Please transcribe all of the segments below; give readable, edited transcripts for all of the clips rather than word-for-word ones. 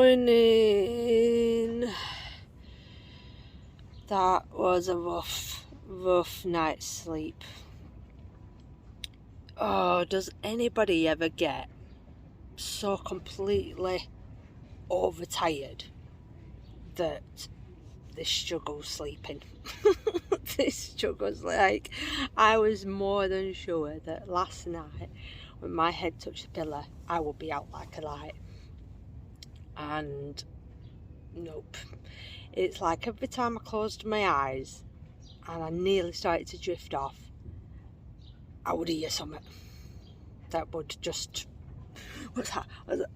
morning. That was a rough night's sleep. Oh, does anybody ever get so completely overtired that they struggle sleeping? They struggle. Like, I was more than sure that last night when my head touched the pillow I would be out like a light, and nope. It's like every time I closed my eyes and I nearly started to drift off, I would hear something that would just, what's that?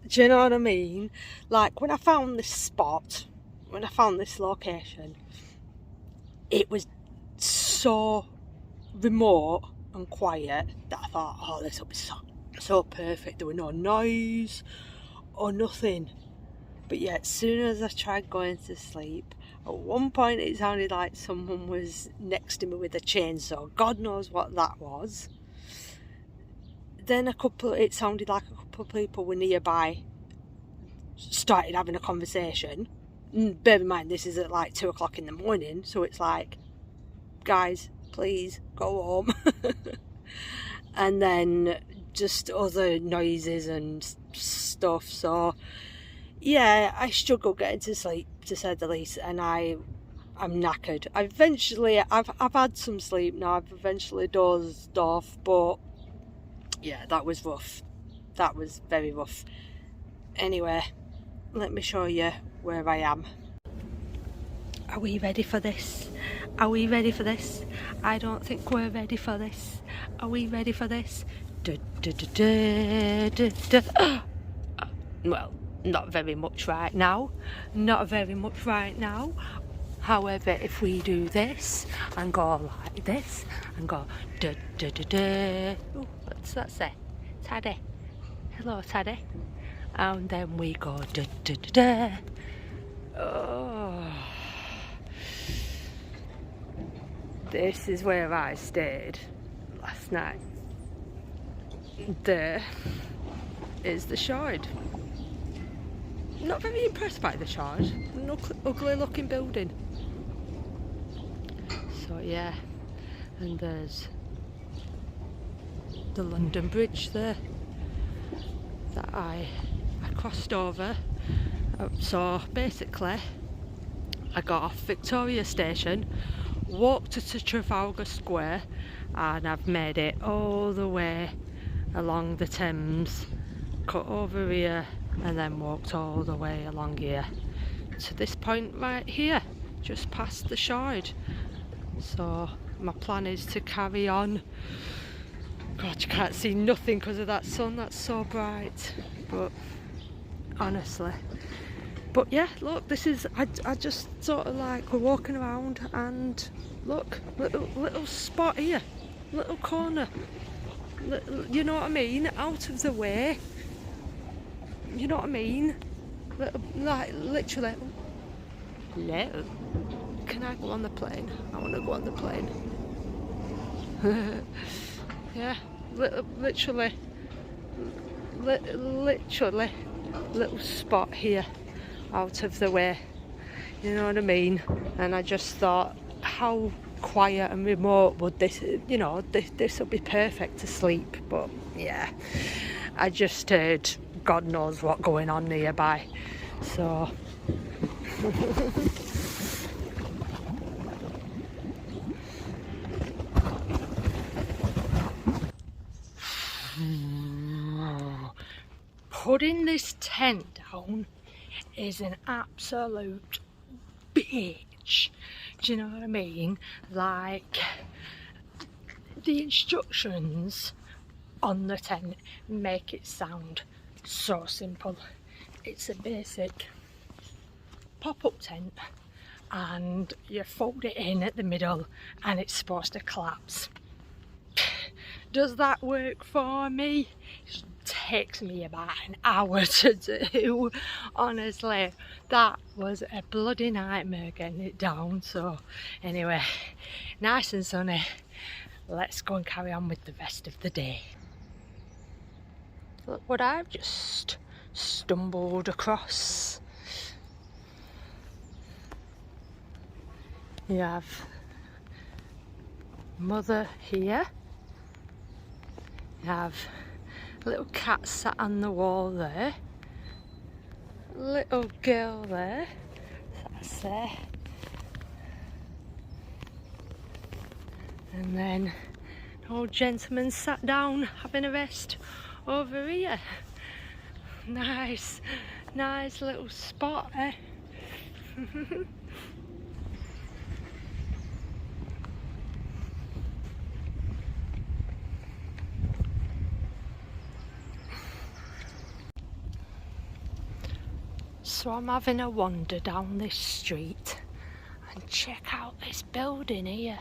Do you know what I mean? Like when I found this spot, when I found this location, it was so remote and quiet that I thought, oh, this will be so perfect. There were no noise or nothing. But yeah, as soon as I tried going to sleep, at one point it sounded like someone was next to me with a chainsaw. God knows what that was. Then it sounded like a couple of people were nearby, started having a conversation. Bear in mind, this is at like 2 o'clock in the morning, so it's like, guys, please go home. And then just other noises and stuff. So yeah, I struggle getting to sleep, to say the least, and I'm knackered. I've had some sleep now. I've eventually dozed off, but yeah, that was rough. That was very rough. Anyway, let me show you where I am. Are we ready for this? Are we ready for this? I don't think we're ready for this. Are we ready for this? Well, not very much right now. Not very much right now. However, if we do this and go like this and go da da da da. Oh, what's that say? Taddy. Hello, Taddy. And then we go da da da da. Oh. This is where I stayed last night. There is the Shard. Not very impressed by the Shard. An ugly looking building. So yeah, and there's the London Bridge there that I crossed over. So basically I got off Victoria Station, walked to Trafalgar Square, and I've made it all the way along the Thames, cut over here, and then walked all the way along here to this point right here, just past the Shard. So my plan is to carry on. God, you can't see nothing because of that sun, that's so bright, but honestly. But yeah, look, this is, I just sort of like, we're walking around and look, little spot here, little corner, you know what I mean, out of the way, you know what I mean, like literally. No, can I go on the plane? I want to go on the plane. Yeah, literally little spot here out of the way, you know what I mean. And I just thought, how quiet and remote would this, you know, this would be perfect to sleep. But yeah, I just heard God knows what going on nearby, so putting this tent down is an absolute bitch. Do you know what I mean? Like, the instructions on the tent make it sound so simple. It's a basic pop-up tent and you fold it in at the middle and it's supposed to collapse. Does that work for me? It takes me about an hour to do. Honestly, that was a bloody nightmare getting it down. So anyway, nice and sunny. Let's go and carry on with the rest of the day. Look what I've just stumbled across. You have mother here. You have a little cat sat on the wall there. Little girl there. That's there. And then an old gentleman sat down having a rest over here. Nice little spot, eh? So I'm having a wander down this street and check out this building here.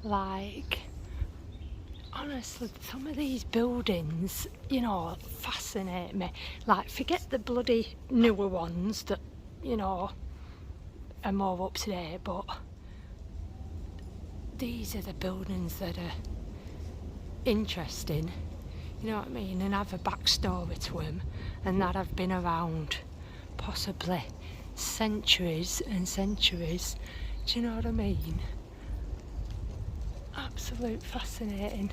Like, honestly, some of these buildings, you know, fascinate me. Like, forget the bloody newer ones that, you know, are more up to date, but these are the buildings that are interesting, you know what I mean, and have a backstory to them, and that have been around possibly centuries and centuries. Do you know what I mean? Absolute fascinating.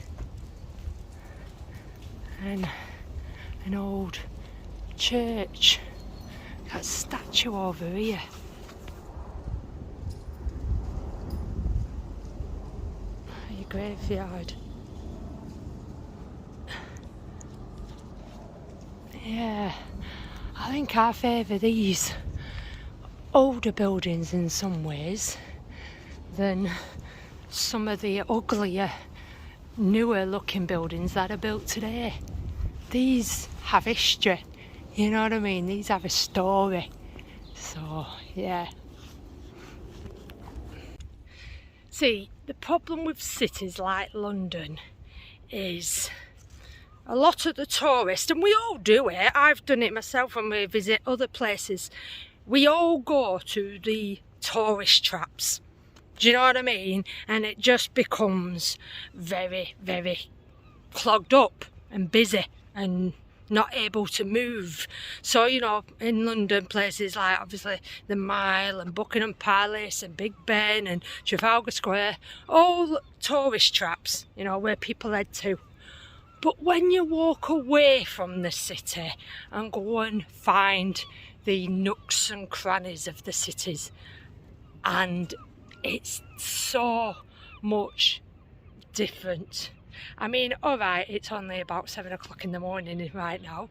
And an old church, that statue over here. A graveyard. Yeah, I think I favour these older buildings in some ways than some of the uglier, newer looking buildings that are built today. These have history, you know what I mean? These have a story. So, yeah. See, the problem with cities like London is a lot of the tourists, and we all do it, I've done it myself when we visit other places, we all go to the tourist traps. Do you know what I mean? And it just becomes very, very clogged up and busy and not able to move. So, you know, in London, places like obviously the Mile and Buckingham Palace and Big Ben and Trafalgar Square, all tourist traps, you know, where people head to. But when you walk away from the city and go and find the nooks and crannies of the cities, and it's so much different. I mean, alright, it's only about 7 o'clock in the morning right now,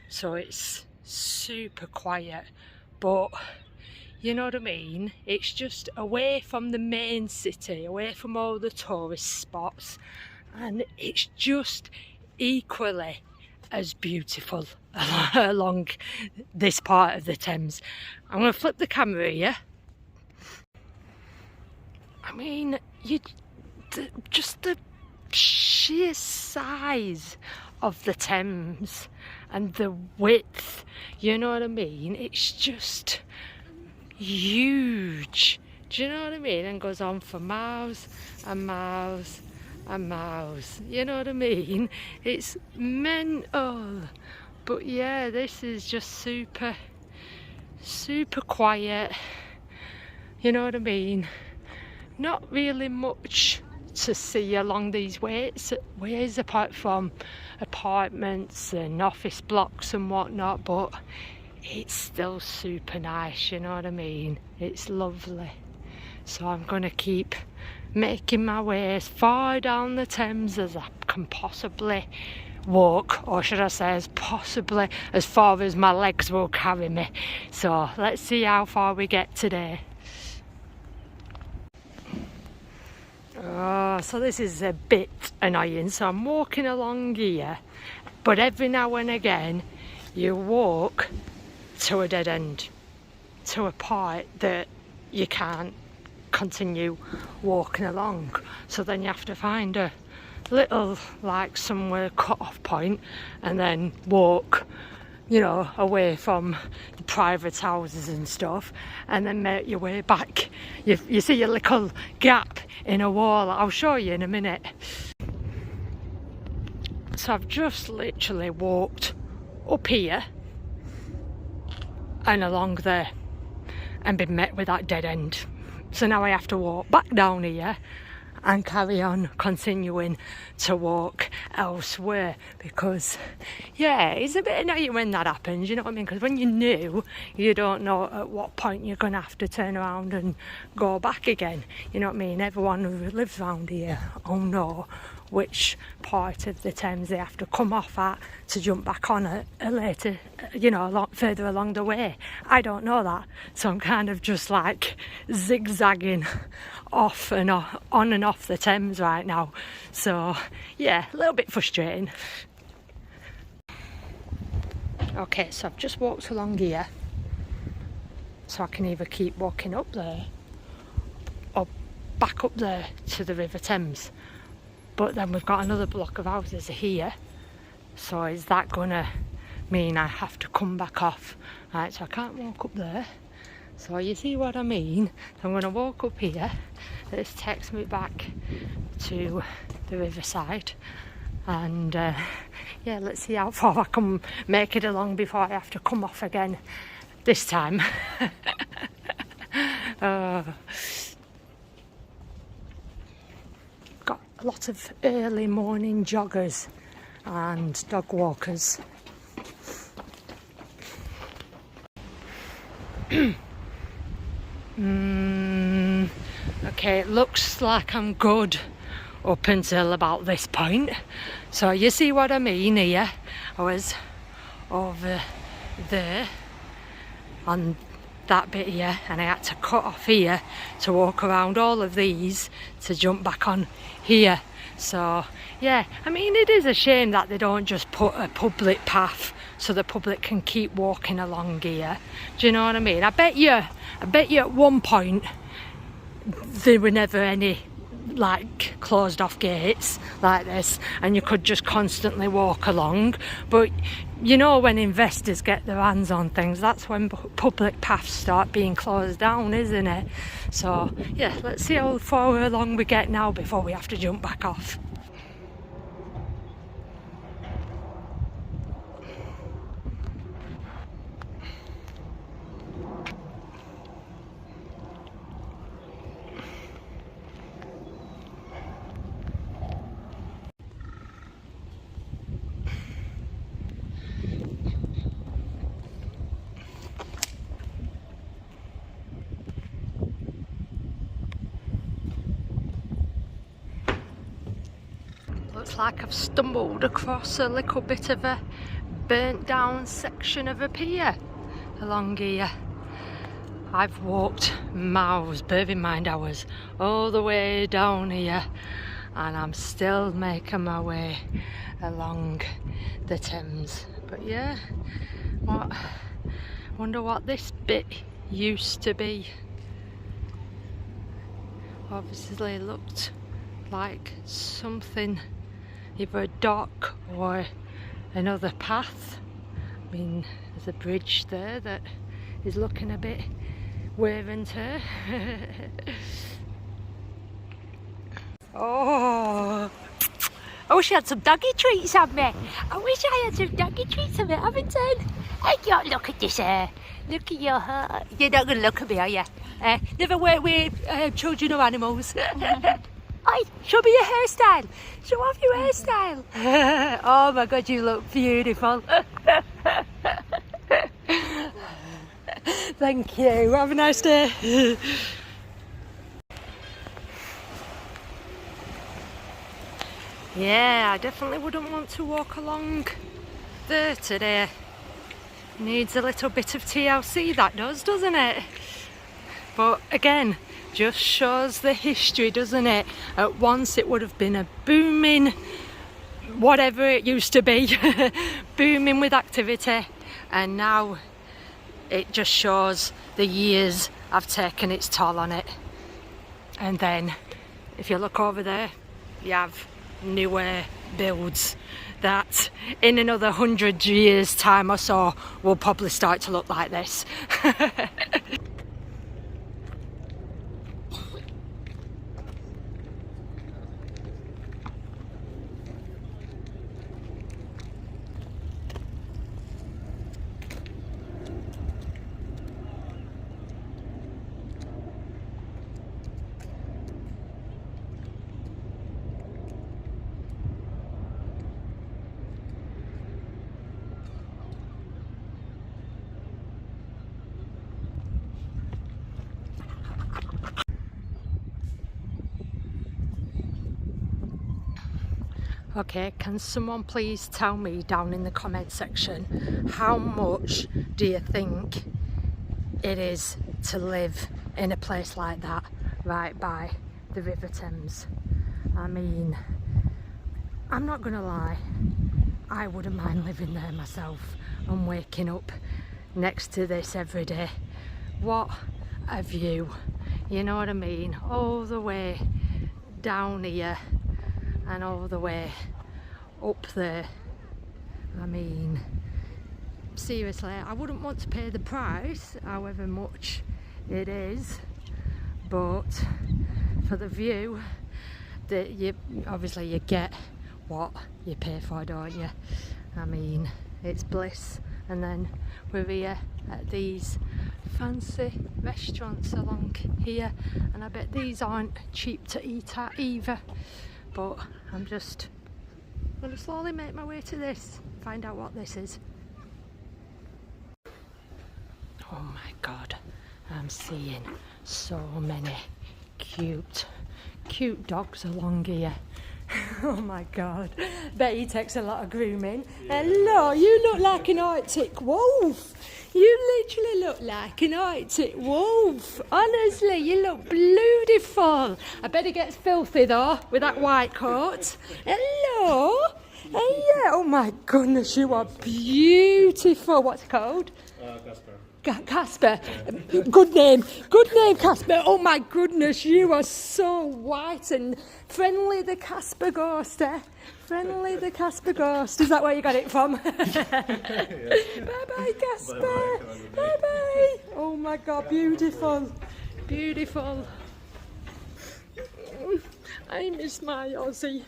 so it's super quiet, but you know what I mean? It's just away from the main city, away from all the tourist spots, and it's just equally as beautiful along this part of the Thames. I'm going to flip the camera here. I mean, just the sheer size of the Thames and the width, you know what I mean? It's just huge. Do you know what I mean? And goes on for miles and miles and miles. You know what I mean? It's mental. But yeah, this is just super quiet. You know what I mean? Not really much to see along these ways apart from apartments and office blocks and whatnot, but it's still super nice, you know what I mean? It's lovely. So I'm going to keep making my way as far down the Thames as I can possibly walk, or should I say as possibly as far as my legs will carry me. So let's see how far we get today. Oh, so this is a bit annoying. So I'm walking along here, but every now and again you walk to a dead end, to a part that you can't continue walking along. So then you have to find a little, like, somewhere cut off point and then walk, you know, away from the private houses and stuff, and then make your way back. You see a little gap in a wall, I'll show you in a minute. So I've just literally walked up here and along there and been met with that dead end. So now I have to walk back down here and carry on continuing to walk elsewhere, because yeah, it's a bit annoying when that happens, you know what I mean? Because when you're new, you don't know at what point you're going to have to turn around and go back again, you know what I mean? Everyone who lives around here will know which part of the Thames they have to come off at to jump back on a later, you know, a lot further along the way. I don't know that, so I'm kind of just like zigzagging off and on and off the Thames right now. So yeah, a little bit frustrating. Okay, so I've just walked along here, so I can either keep walking up there or back up there to the River Thames. But then we've got another block of houses here, so is that gonna mean I have to come back off? Right, so I can't walk up there, so you see what I mean? So I'm gonna walk up here. This takes me back to the riverside, and yeah, let's see how far I can make it along before I have to come off again this time. Got a lot of early morning joggers and dog walkers. Okay, it looks like I'm good up until about this point. So you see what I mean here? I was over there on that bit here, and I had to cut off here to walk around all of these to jump back on here. So yeah, I mean, it is a shame that they don't just put a public path so the public can keep walking along here. Do you know what I mean? I bet you at one point there were never any like closed off gates like this, and you could just constantly walk along. But you know, when investors get their hands on things, that's when public paths start being closed down, isn't it? So yeah, let's see how far along we get now before we have to jump back off. Looks like I've stumbled across a little bit of a burnt down section of a pier along here. I've walked miles, bear in mind I was all the way down here, and I'm still making my way along the Thames. But yeah, wonder what this bit used to be. Obviously looked like something, either a dock or another path. I mean, there's a bridge there that is looking a bit wear and tear. Oh, I wish I had some doggy treats on me. I wish I had some doggy treats on me, haven't I? Hey, you look at this hair. Look at your hair. You're not going to look at me, are you? Never work with children or animals. Oi, show me your hairstyle. Show off your hairstyle. Oh my God, you look beautiful. Thank you. Have a nice day. Yeah, I definitely wouldn't want to walk along there today. Needs a little bit of TLC, that does, doesn't it? But again, just shows the history, doesn't it? At once it would have been a booming, whatever it used to be, booming with activity, and now it just shows the years have taken its toll on it. And then if you look over there, you have newer builds that in another 100 years time or so will probably start to look like this. Okay, can someone please tell me down in the comment section, how much do you think it is to live in a place like that, right by the River Thames? I mean, I'm not gonna lie, I wouldn't mind living there myself and waking up next to this every day. What a view, you know what I mean? All the way down here and all the way up there. I mean, seriously, I wouldn't want to pay the price, however much it is, but for the view, that you obviously you get what you pay for, don't you? I mean, it's bliss. And then we're here at these fancy restaurants along here, and I bet these aren't cheap to eat at either, but I'm just going to slowly make my way to this, find out what this is. Oh my god, I'm seeing so many cute dogs along here. Oh my god, bet he takes a lot of grooming. Yeah. Hello, you look like an Arctic wolf. You literally look like an Arctic wolf. Honestly, you look beautiful. I bet he gets filthy though with that white coat. Hello. Hey, yeah. Oh my goodness, you are beautiful. What's it called? Casper. Casper, good name, Casper. Oh my goodness, you are so white and friendly, the Casper ghost, eh? Friendly, the Casper ghost. Is that where you got it from? Bye bye, Casper. Bye bye. Oh my god, beautiful, beautiful. I miss my Aussie.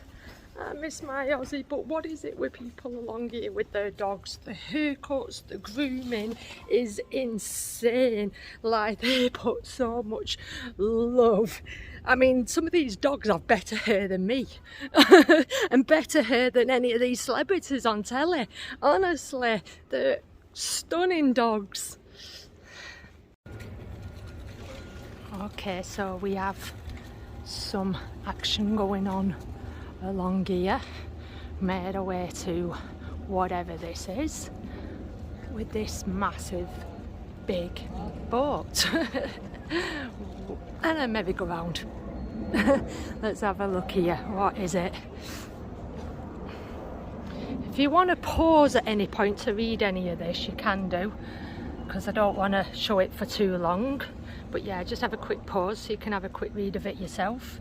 I miss my Aussie, but what is it with people along here with their dogs? The haircuts, the grooming is insane. Like, they put so much love. I mean, some of these dogs have better hair than me and better hair than any of these celebrities on telly. Honestly, they're stunning dogs. Okay, so we have some action going on along here. Made our way to whatever this is with this massive big boat and a merry-go-round. Let's have a look here. What is it? If you want to pause at any point to read any of this, you can do, because I don't want to show it for too long. But yeah, just have a quick pause so you can have a quick read of it yourself.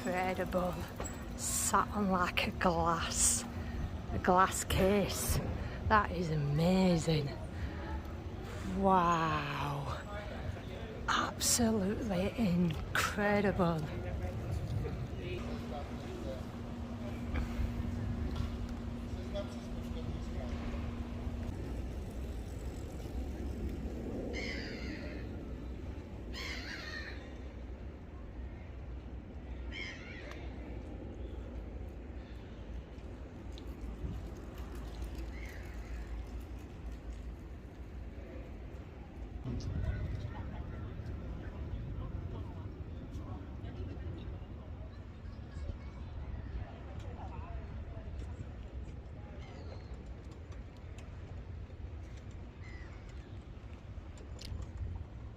Incredible. Sat on like a glass case. That is amazing. Wow, absolutely incredible.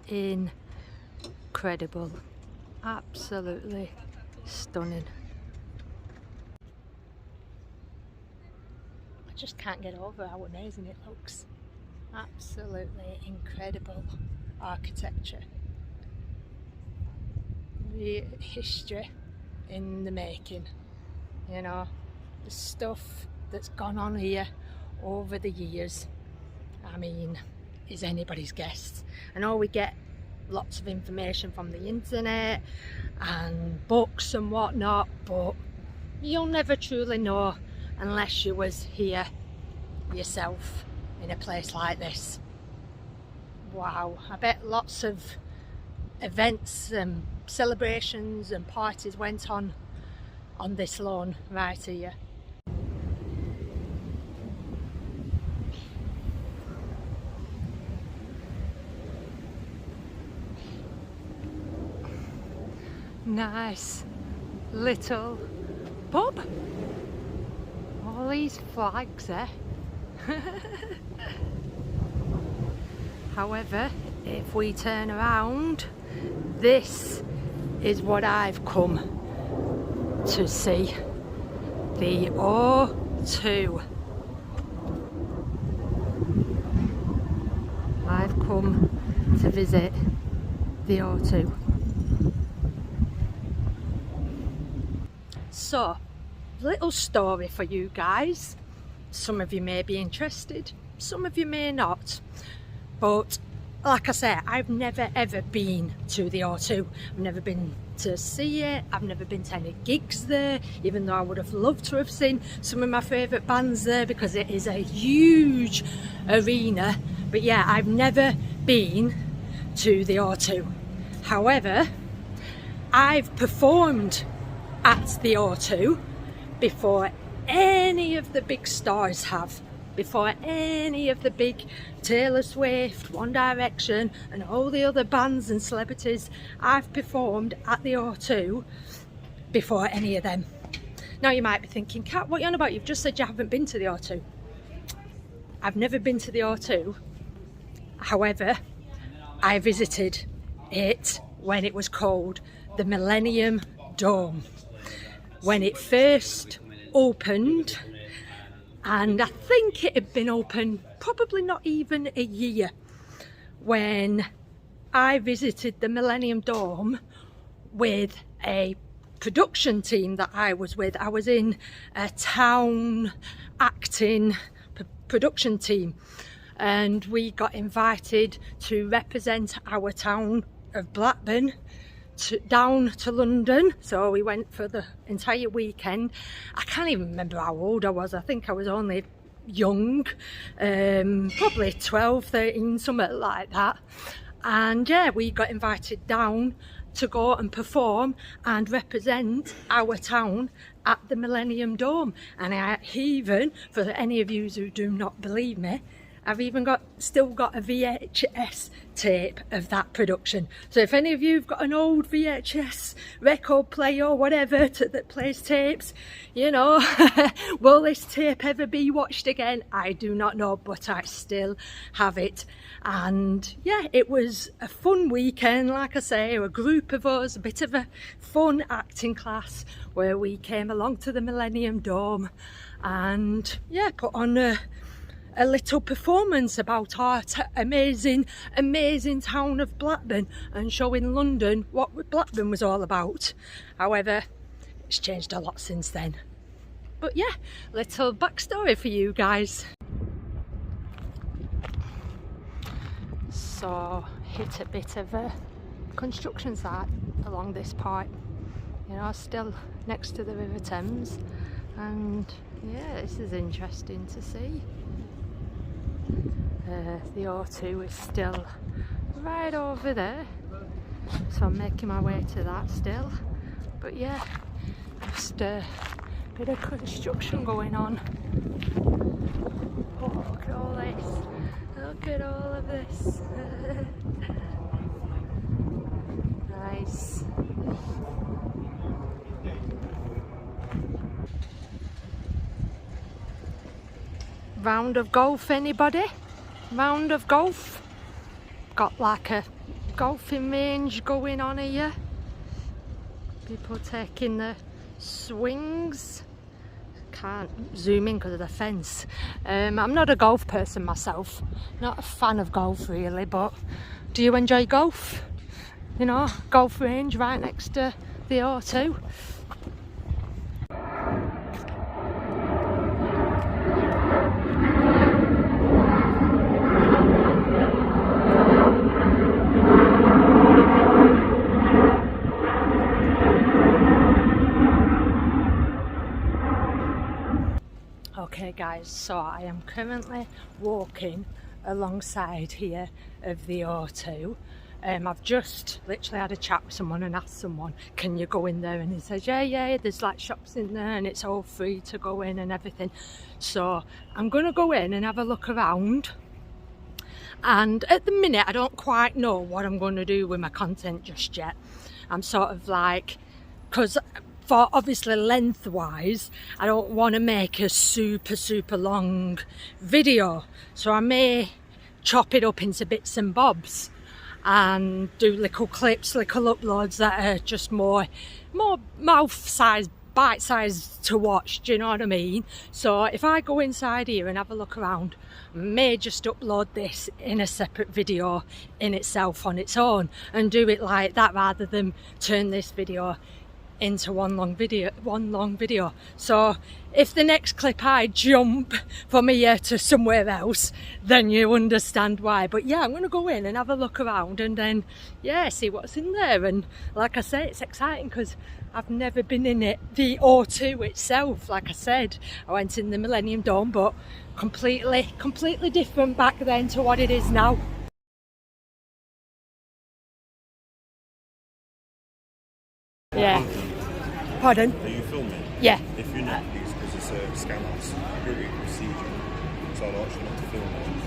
Incredible, absolutely stunning. I just can't get over how amazing it looks. Absolutely incredible architecture. The history in the making, you know, the stuff that's gone on here over the years. I mean, is anybody's guess. I know we get lots of information from the internet and books and whatnot, but you'll never truly know unless you was here yourself in a place like this. Wow, I bet lots of events and celebrations and parties went on this lawn right here. nice little pub. All these flags there. However, if we turn around, this is what I've come to see. The O2. I've come to visit the O2. So, little story for you guys. Some of you may be interested, some of you may not. But like I say, I've never ever been to the O2. I've never been to see it. I've never been to any gigs there, even though I would have loved to have seen some of my favourite bands there because it is a huge arena. But yeah, I've never been to the O2. However, I've performed at the O2 before any of the big stars have. Before any of the big Taylor Swift, One Direction and all the other bands and celebrities. I've performed at the O2 before any of them. Now you might be thinking, Kat, what are you on about? You've just said you haven't been to the O2. I've never been to the O2. However, I visited it when it was called the Millennium Dome. When it first opened, and I think it had been open probably not even a year when I visited the Millennium Dome with a production team that I was with. I was in a town acting production team, and we got invited to represent our town of Blackburn down to London. So we went for the entire weekend. I can't even remember how old I was. I think I was only young, probably 12, 13, something like that. And yeah, we got invited down to go and perform and represent our town at the Millennium Dome. And I even, for any of you who do not believe me, I've even still got a VHS tape of that production. So if any of you have got an old VHS record player or whatever that plays tapes, you know, will this tape ever be watched again? I do not know, but I still have it. And yeah, it was a fun weekend, like I say, a group of us, a bit of a fun acting class where we came along to the Millennium Dome and yeah, put on a little performance about our amazing town of Blackburn and showing London what Blackburn was all about. However, it's changed a lot since then. But yeah, little backstory for you guys. So hit a bit of a construction site along this part, you know, still next to the River Thames, and yeah, this is interesting to see. The O2 is still right over there, so I'm making my way to that still. But yeah, just a bit of construction going on. Oh, look at all this, look at all of this. Nice. Round of golf, anybody? Round of golf? Got like a golfing range going on here. People taking the swings. Can't zoom in because of the fence. I'm not a golf person myself. Not a fan of golf really, but do you enjoy golf? You know, golf range right next to the O2. Okay guys, so I am currently walking alongside here of the O2. I've just literally had a chat with someone and asked someone, can you go in there? And he says, yeah, there's like shops in there and it's all free to go in and everything. So I'm gonna go in and have a look around. And at the minute, I don't quite know what I'm going to do with my content just yet. I'm sort of like because for obviously lengthwise I don't want to make a super long video, so I may chop it up into bits and bobs and do little clips, little uploads that are just more mouth size, bite size to watch, do you know what I mean? So if I go inside here and have a look around, I may just upload this in a separate video in itself on its own and do it like that, rather than turn this video into one long video. So if the next clip I jump from here to somewhere else, then you understand why. But yeah, I'm gonna go in and have a look around and then see what's in there. And like I say, it's exciting because I've never been in it. The O2 itself, like I said, I went in the Millennium Dome, but completely different back then to what it is now. Yeah. Pardon? Are you filming? Yeah. If you're not, please, because it's a scam house security procedure. So I'll ask you not to film it.